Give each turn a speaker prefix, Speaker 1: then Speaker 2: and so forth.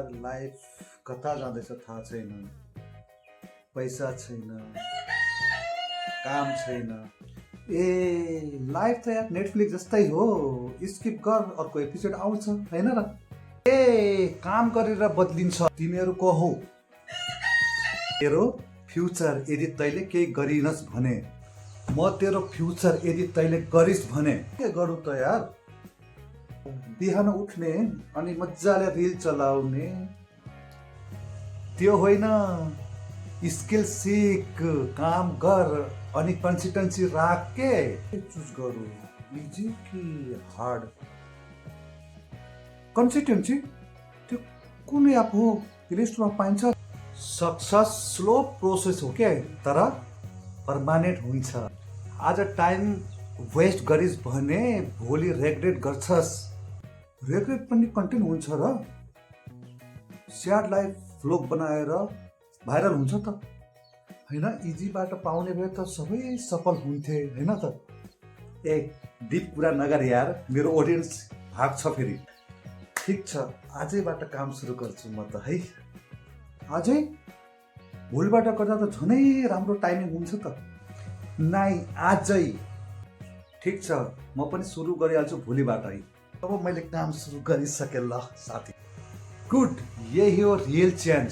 Speaker 1: यार लाइफ कता जाँदैछ थाहा छैन। पैसा छैन, काम छैन। ए लाइफ त यार नेटफ्लिक्स जस्तै हो, स्किप कर अर्को एपिसोड आउँछ हैन र। ए काम गरेर बदलिन्छ। तिमीहरू को हौ? तेरो फ्युचर यदि तैँले केही गरिनस् भने, म तेरो फ्युचर यदि तैँले गरिस् भने के गरौँ त यार? बिहान उठ्ने अनि मजाले रिल चलाउने त्यो होइन, स्किल सिक, काम गर अनि कन्सिस्टेन्सी राख। के चुज गरौँ, इजी कि हार्ड? कन्सिस्टेन्सी त्यो कुन एप हो? प्ले स्टोरमा पाइन्छ। सक्सेस स्लो प्रोसेस हो क्या, तर पर्मानेन्ट हुन्छ। आज टाइम वेस्ट गरिस् भने भोलि रेग्रेट गर्छस्। रेग्रेट पनि कन्टेन्ट हुन्छ र। स्याड लाइफ व्लग बनाएर भाइरल हुन्छ त हैन? इजीबाट पाउने भए त सबै सफल हुन्थे हैन त? ए डिप कुरा नगर यार, मेरो ऑडियन्स भाग्छ फेरि। ठिक छ, आजैबाट काम सुरु गर्छु म त है। आजै? भोलिबाट गर्दा त झनै राम्रो टाइमिङ हुन्छ त। नाइ आजै। ठिक छ, म पनि सुरु गरिहाल्छु भोलिबाट है। अब मैले काम सुरु गरिसकेँ ल साथी। गुड, यही हो रियल चेन्ज।